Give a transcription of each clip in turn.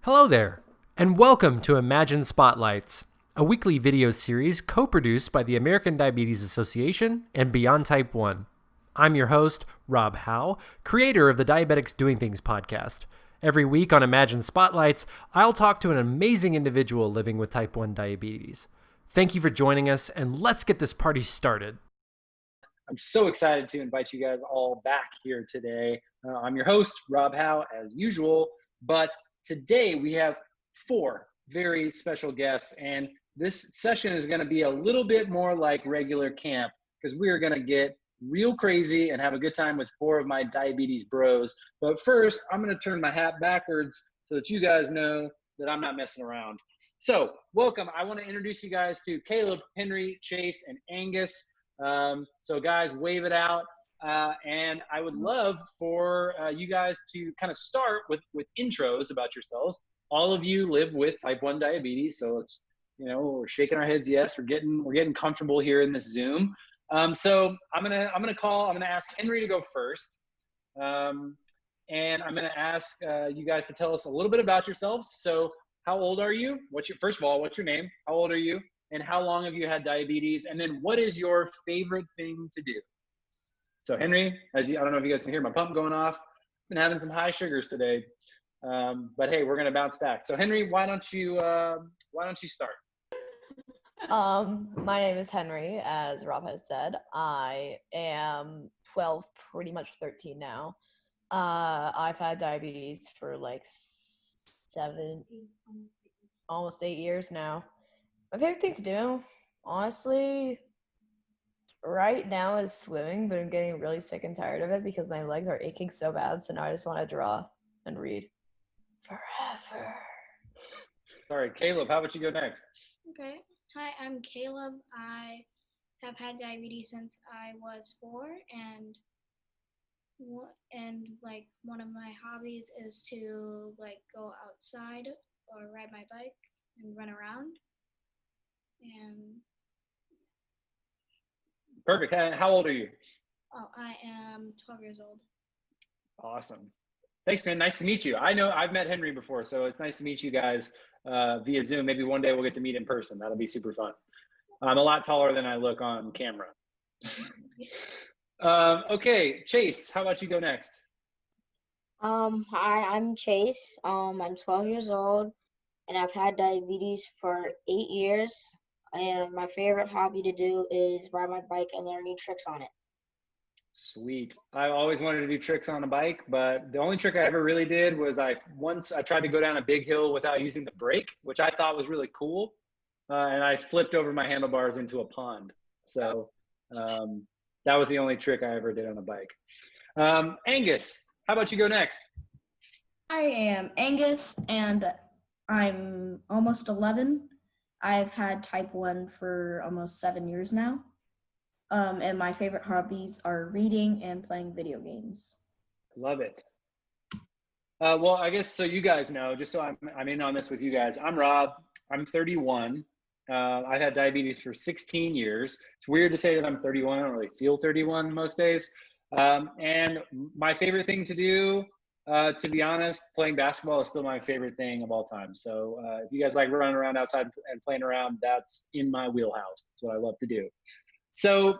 Hello there, and welcome to Imagine Spotlights, a weekly video series co-produced by the American Diabetes Association and Beyond Type 1. I'm your host, Rob Howe, creator of the Diabetics Doing Things podcast. Every week on Imagine Spotlights, I'll talk to an amazing individual living with type 1 diabetes. Thank you for joining us, and let's get this party started. I'm so excited to invite you guys all back here today. I'm your host, Rob Howe, as usual, but today we have four very special guests, and this session is going to be a little bit more like regular camp because we are going to get real crazy and have a good time with four of my diabetes bros. But first, I'm going to turn my hat backwards so that you guys know that I'm not messing around. So welcome. I want to introduce you guys to Kaleb, Henry, Chase, and Angus. So guys, wave it out. And I would love for you guys to kind of start with intros about yourselves. All of you live with type 1 diabetes, so it's, we're shaking our heads. Yes, we're getting comfortable here in this Zoom. So I'm gonna ask Henry to go first, and I'm gonna ask you guys to tell us a little bit about yourselves. So, how old are you? First of all, what's your name? How old are you? And how long have you had diabetes? And then, what is your favorite thing to do? So Henry, I don't know if you guys can hear my pump going off. I've been having some high sugars today, but hey, we're gonna bounce back. So Henry, why don't you start? My name is Henry, as Rob has said. I am 12, pretty much 13 now. I've had diabetes for like almost 8 years now. My favorite thing to do, honestly, right now is swimming, but I'm getting really sick and tired of it because my legs are aching so bad, so now I just want to draw and read forever. Sorry, Kaleb, how about you go next? Okay. Hi, I'm Kaleb. I have had diabetes since I was 4, and one of my hobbies is to go outside or ride my bike and run around. And perfect. How old are you? Oh, I am 12 years old. Awesome. Thanks, man. Nice to meet you. I know I've met Henry before, so it's nice to meet you guys via Zoom. Maybe one day we'll get to meet in person. That'll be super fun. I'm a lot taller than I look on camera. Okay, Chase, how about you go next? Hi, I'm Chase. I'm 12 years old, and I've had diabetes for 8 years. And my favorite hobby to do is ride my bike and learn new tricks on it. Sweet. I always wanted to do tricks on a bike, but the only trick I ever really did was I tried to go down a big hill without using the brake, which I thought was really cool. And I flipped over my handlebars into a pond. So that was the only trick I ever did on a bike. Angus, how about you go next? I am Angus, and I'm almost 11. I've had type 1 for almost 7 years now. And my favorite hobbies are reading and playing video games. Love it. Well, I guess so you guys know, just so I'm in on this with you guys, I'm Rob. I'm 31. I've had diabetes for 16 years. It's weird to say that I'm 31. I don't really feel 31 most days. And my favorite thing to do, to be honest, playing basketball is still my favorite thing of all time. So if you guys like running around outside and playing around, that's in my wheelhouse. That's what I love to do. So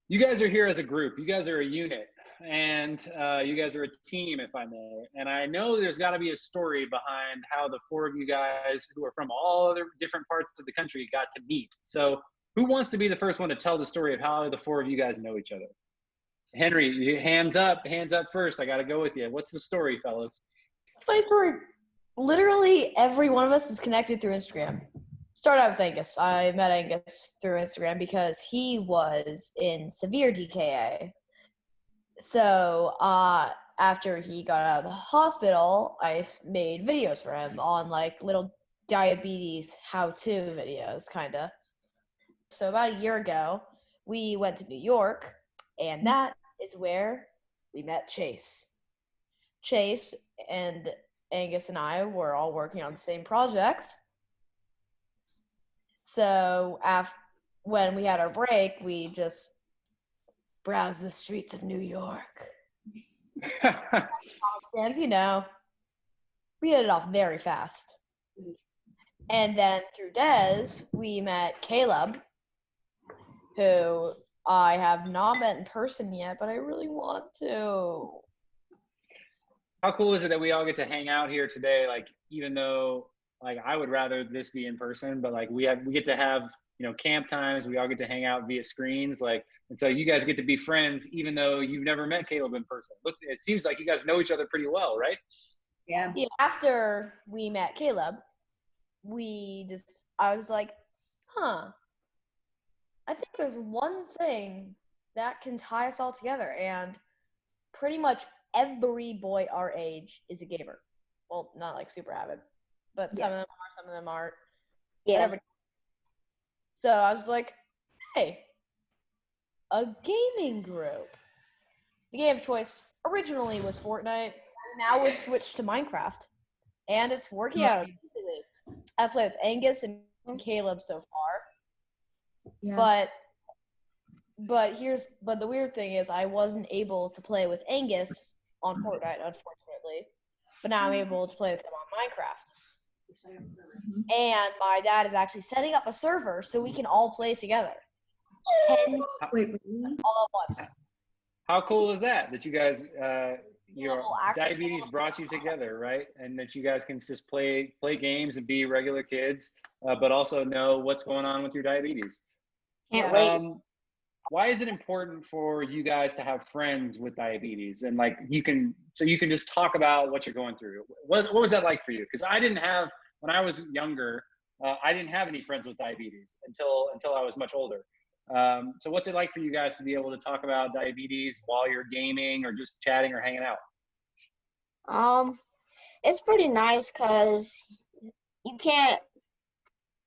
you guys are here as a group. You guys are a unit, and you guys are a team, if I may. And I know there's got to be a story behind how the four of you guys, who are from all other different parts of the country, got to meet. So who wants to be the first one to tell the story of how the four of you guys know each other? Henry, hands up first. I got to go with you. What's the story, fellas? Funny story. Literally every one of us is connected through Instagram. Start out with Angus. I met Angus through Instagram because he was in severe DKA. So after he got out of the hospital, I made videos for him on little diabetes how-to videos, kind of. So about a year ago, we went to New York, and that is where we met Chase. Chase and Angus and I were all working on the same project. So when we had our break, we just browsed the streets of New York. Stands, we hit it off very fast. And then through Des, we met Kaleb, who I have not met in person yet, but I really want to. How cool is it that we all get to hang out here today? Like, even though like I would rather this be in person, but like we get to have, you know, camp times. We all get to hang out via screens. Like, and so you guys get to be friends, even though you've never met Kaleb in person. Look, it seems like you guys know each other pretty well, right? Yeah. After we met Kaleb, I was like, I think there's one thing that can tie us all together, and pretty much every boy our age is a gamer. Well, not like super avid, but some of them are, some of them aren't. Yeah. So I was like, hey, a gaming group. The game of choice originally was Fortnite, now we're switched to Minecraft, and it's working out. I've played with Angus and Kaleb so far, but the weird thing is I wasn't able to play with Angus on Fortnite, unfortunately, but now I'm able to play with him on Minecraft. And my dad is actually setting up a server so we can all play together. 10 all at once. How cool is that? That you guys, your diabetes brought you together, right? And that you guys can just play games and be regular kids, but also know what's going on with your diabetes. Can't wait. Why is it important for you guys to have friends with diabetes, and like you can just talk about what you're going through? What was that like for you? Because I didn't have, when I was younger, I didn't have any friends with diabetes until I was much older. So what's it like for you guys to be able to talk about diabetes while you're gaming or just chatting or hanging out? It's pretty nice because you can't,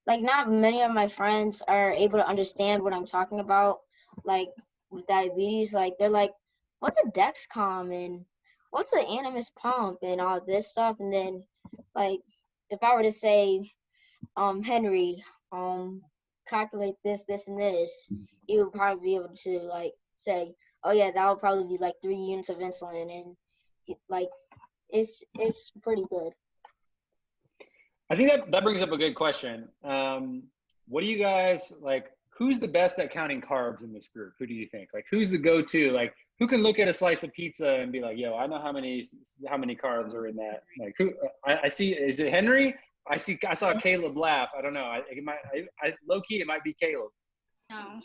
like, not many of my friends are able to understand what I'm talking about, like with diabetes. Like, they're like, what's a Dexcom and what's an Animus pump and all this stuff. And then, like, if I were to say, Henry, calculate this, and this, you would probably be able to like say, oh yeah, that would probably be like 3 units of insulin, and like it's pretty good. I think that brings up a good question. What do you guys like? Who's the best at counting carbs in this group? Who do you think? Like, who's the go-to? Like, who can look at a slice of pizza and be like, yo, I know how many carbs are in that. Like, who? I see. Is it Henry? I saw Kaleb laugh. I don't know. I low key, it might be Kaleb. No.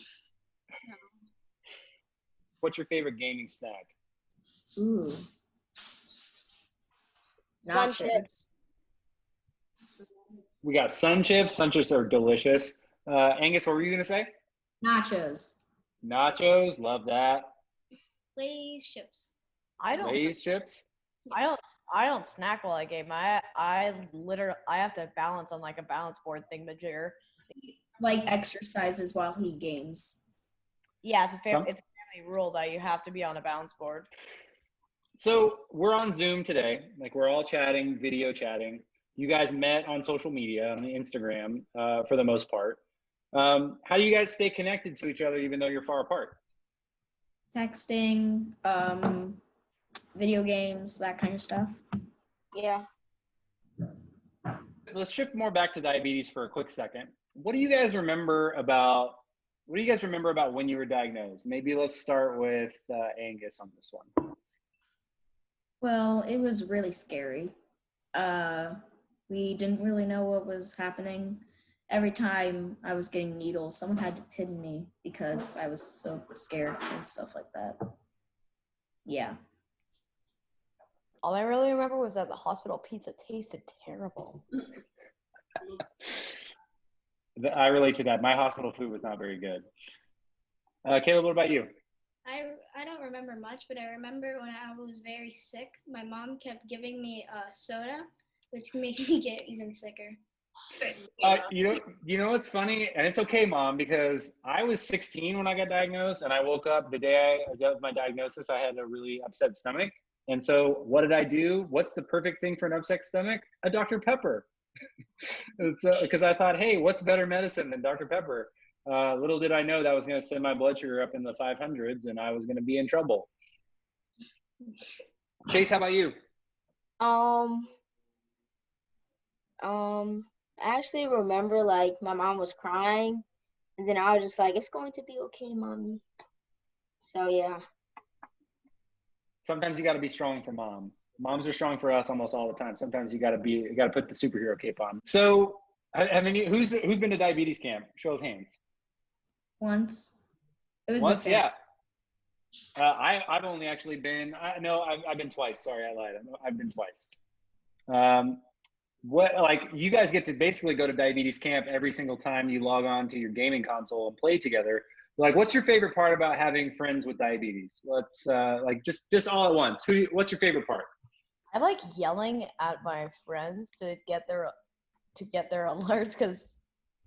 What's your favorite gaming snack? Ooh. Sun chips. We got sun chips. Sun chips are delicious. Angus, what were you gonna say? Nachos. Nachos, love that. Lay's chips. Lay's chips. I don't snack while I game. I literally have to balance on like a balance board thingamajigger. Like exercises while he games. Yeah, it's a family rule that you have to be on a balance board. So we're on Zoom today. Like, we're all chatting, video chatting. You guys met on social media, on the Instagram, for the most part. How do you guys stay connected to each other even though you're far apart? Texting, video games, that kind of stuff. Yeah. Let's shift more back to diabetes for a quick second. What do you guys remember about when you were diagnosed? Maybe let's start with Angus on this one. Well, it was really scary. We didn't really know what was happening. Every time I was getting needles, someone had to pin me because I was so scared and stuff like that. Yeah. All I really remember was that the hospital pizza tasted terrible. I relate to that. My hospital food was not very good. Kaleb, what about you? I don't remember much, but I remember when I was very sick, my mom kept giving me soda, which made me get even sicker. You know what's funny? And it's okay, Mom, because I was 16 when I got diagnosed, and I woke up the day I got my diagnosis. I had a really upset stomach. And so what did I do? What's the perfect thing for an upset stomach? A Dr. Pepper. Because I thought, hey, what's better medicine than Dr. Pepper? Little did I know that was going to send my blood sugar up in the 500s, and I was going to be in trouble. Chase, how about you? I actually remember like my mom was crying, and then I was just like, "It's going to be okay, mommy." So yeah. Sometimes you got to be strong for mom. Moms are strong for us almost all the time. Sometimes you got to put the superhero cape on. So, who's been to diabetes camp? Show of hands. Once. It was Once, a yeah. I've only actually been. I've been twice. Sorry, I lied. I've been twice. What, like, you guys get to basically go to diabetes camp every single time you log on to your gaming console and play together. Like, what's your favorite part about having friends with diabetes? Let's like just all at once. What's your favorite part? I like yelling at my friends to get their alerts, because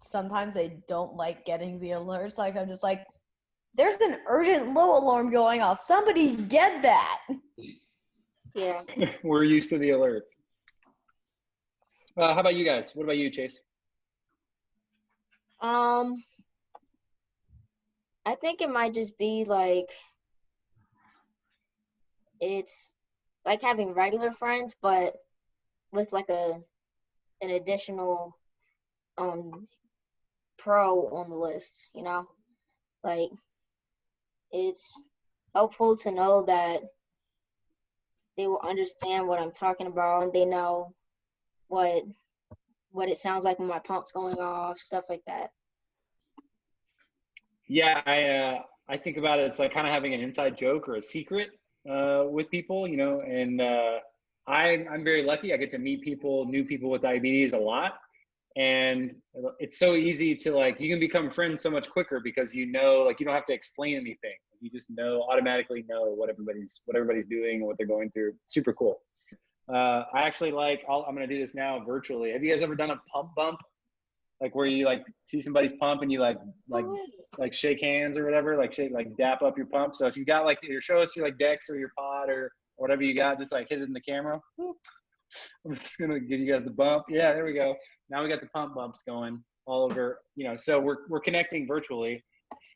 sometimes they don't like getting the alerts. Like, I'm just like, there's an urgent low alarm going off. Somebody get that. Yeah. We're used to the alerts. How about you guys? What about you, Chase? I think it might just be like it's like having regular friends, but with like an additional pro on the list, you know? Like it's helpful to know that they will understand what I'm talking about, and they know what it sounds like when my pump's going off, stuff like that. Yeah, I think about it. It's like kind of having an inside joke or a secret with people, you know. And I'm very lucky. I get to meet new people with diabetes a lot, and it's so easy to, like, you can become friends so much quicker because you know, like, you don't have to explain anything. You just automatically know what everybody's doing and what they're going through. Super cool. I actually I'm gonna do this now virtually. Have you guys ever done a pump bump? Like, where you like see somebody's pump and you like shake hands or whatever, like dap up your pump. So if you got like show us your like Dex or your pod or whatever you got, just like hit it in the camera. I'm just gonna give you guys the bump. Yeah, there we go. Now we got the pump bumps going all over, you know. So we're connecting virtually.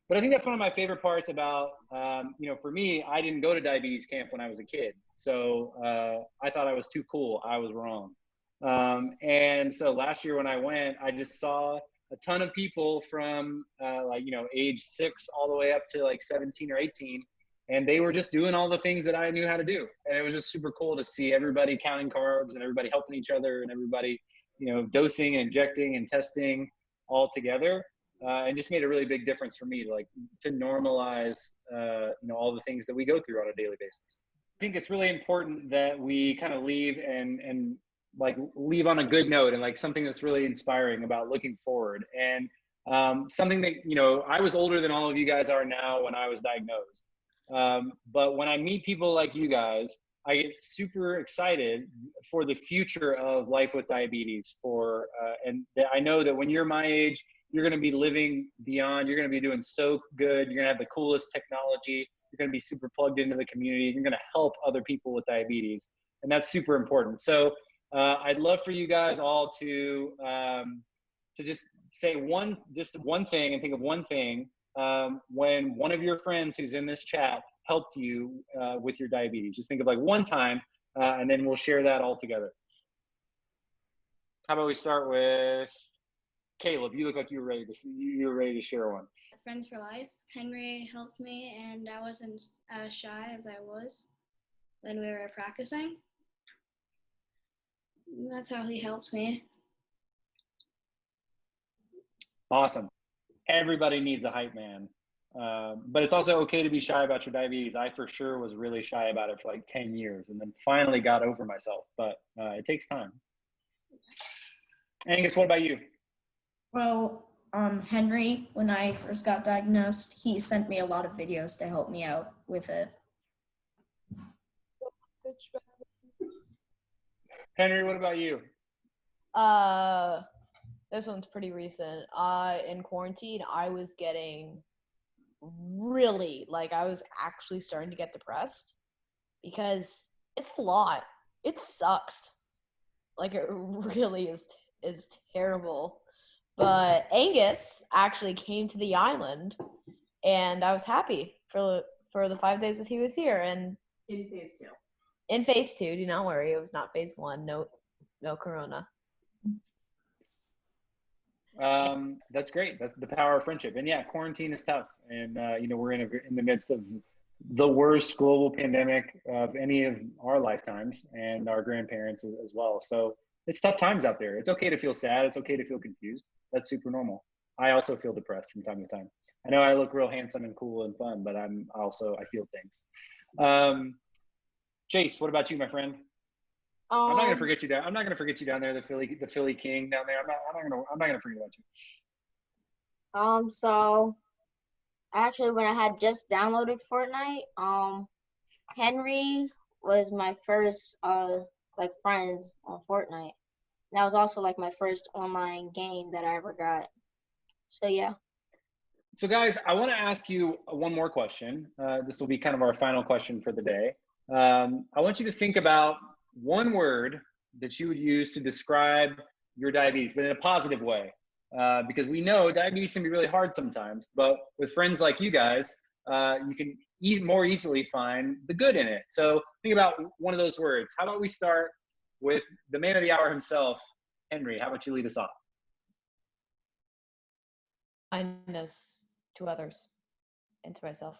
But I think that's one of my favorite parts about, you know, for me, I didn't go to diabetes camp when I was a kid. So I thought I was too cool. I was wrong. And so last year when I went, I just saw a ton of people from like, you know, age 6 all the way up to like 17 or 18. And they were just doing all the things that I knew how to do. And it was just super cool to see everybody counting carbs and everybody helping each other and everybody, you know, dosing and injecting and testing all together. And just made a really big difference for me to normalize, you know, all the things that we go through on a daily basis. I think it's really important that we kind of leave and like leave on a good note and like something that's really inspiring about looking forward. And something that, you know, I was older than all of you guys are now when I was diagnosed. But when I meet people like you guys, I get super excited for the future of life with diabetes. And I know that when you're my age, you're going to be living beyond, you're going to be doing so good. You're going to have the coolest technology. You're going to be super plugged into the community. You're going to help other people with diabetes. And that's super important. So I'd love for you guys all to just say one thing and think of one thing when one of your friends who's in this chat helped you with your diabetes. Just think of like one time, and then we'll share that all together. How about we start with Kaleb? You look like you were ready to share one. Friends for life. Henry helped me, and I wasn't as shy as I was when we were practicing. That's how he helped me. Awesome. Everybody needs a hype man. But it's also okay to be shy about your diabetes. I for sure was really shy about it for like 10 years and then finally got over myself, but it takes time. Angus, what about you? Well, Henry, when I first got diagnosed, he sent me a lot of videos to help me out with it. Henry, what about you? This one's pretty recent. In quarantine, I was getting really, like, I was actually starting to get depressed because it's a lot. It sucks. Like, it really is terrible. But Angus actually came to the island, and I was happy for the 5 days that he was here. And In phase 2. in phase 2, do not worry, it was not phase 1. No corona. That's great. That's the power of friendship. And yeah, quarantine is tough. And, we're in the midst of the worst global pandemic of any of our lifetimes and our grandparents as well. So it's tough times out there. It's okay to feel sad. It's okay to feel confused. That's super normal. I also feel depressed from time to time. I know I look real handsome and cool and fun, but I feel things. Chase, what about you, my friend? I'm not gonna forget you down. I'm not gonna forget you down there, the Philly King down there. I'm not gonna forget about you. So actually, when I had just downloaded Fortnite, Henry was my first like friend on Fortnite. That was also like my first online game that I ever got. So yeah. So guys, I want to ask you one more question. This will be kind of our final question for the day. I want you to think about one word that you would use to describe your diabetes, but in a positive way, because we know diabetes can be really hard sometimes, but with friends like you guys, you can more easily find the good in it. So think about one of those words. How about we start with the man of the hour himself, Henry? How about you lead us off? Kindness to others and to myself.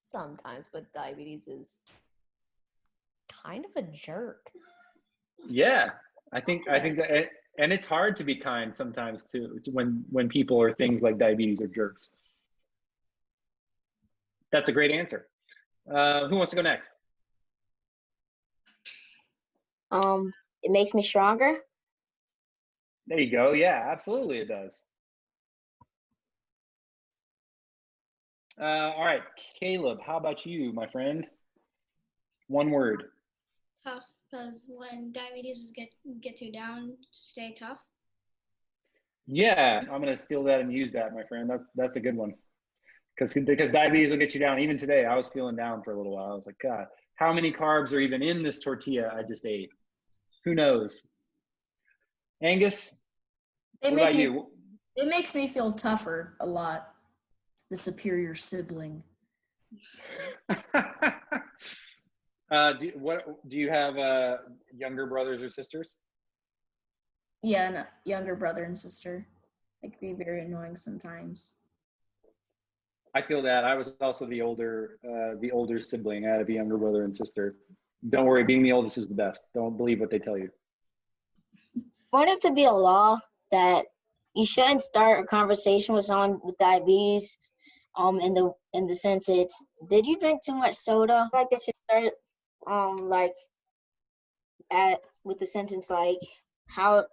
Sometimes, but diabetes is kind of a jerk. Yeah, I think that, and it's hard to be kind sometimes too, when people or things like diabetes are jerks. That's a great answer. Who wants to go next? It makes me stronger. There you go. Yeah, absolutely it does. All right, Caleb, how about you, my friend? One word. Tough, because when diabetes gets you down, stay tough. Yeah, I'm gonna steal that and use that, my friend. That's a good one. Because diabetes will get you down. Even today, I was feeling down for a little while. I was like, God, how many carbs are even in this tortilla I just ate? Who knows? Angus, what about you? It makes me feel tougher a lot. The superior sibling. Do you have younger brothers or sisters? Yeah, and a younger brother and sister. It can be very annoying sometimes. I feel that. I was also the older sibling. I had a younger brother and sister. Don't worry, being the oldest is the best. Don't believe what they tell you. I want it to be a law that you shouldn't start a conversation with someone with diabetes. In the sense it's, did you drink too much soda? Like they should start like with the sentence like, how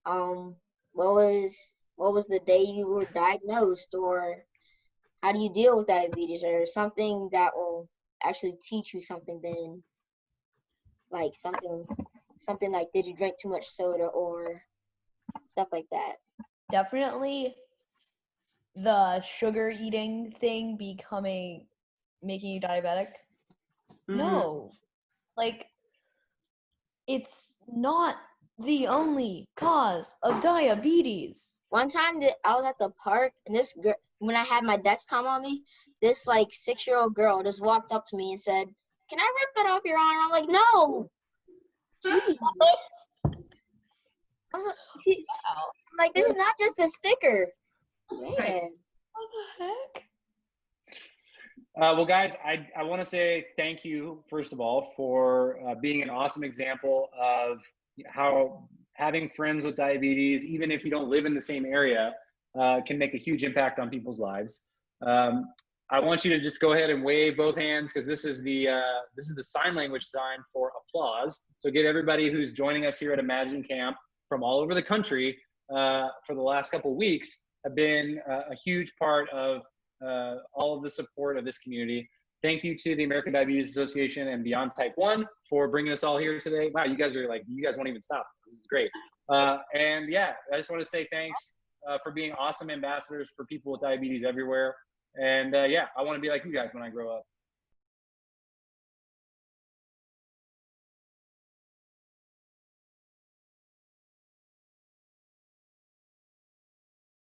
what was the day you were diagnosed, or how do you deal with diabetes, or something that will actually teach you something. Then like something like, did you drink too much soda, or stuff like that. Definitely the sugar eating thing making you diabetic. Mm-hmm. No. Like, it's not the only cause of diabetes. One time that I was at the park, and this girl, when I had my Dexcom on me, this like 6-year-old girl just walked up to me and said, "Can I rip that off your arm?" I'm like, "No." Jeez. I'm like, this is not just a sticker. Man. What the heck? Well, guys, I want to say thank you, first of all, for being an awesome example of how having friends with diabetes, even if you don't live in the same area, can make a huge impact on people's lives. I want you to just go ahead and wave both hands, because this is the sign language sign for applause. So give everybody who's joining us here at Imagine Camp from all over the country for the last couple of weeks have been a huge part of all of the support of this community. Thank you to the American Diabetes Association and Beyond Type 1 for bringing us all here today. Wow, you guys won't even stop. This is great. And yeah, I just want to say thanks for being awesome ambassadors for people with diabetes everywhere. And yeah, I want to be like you guys when I grow up.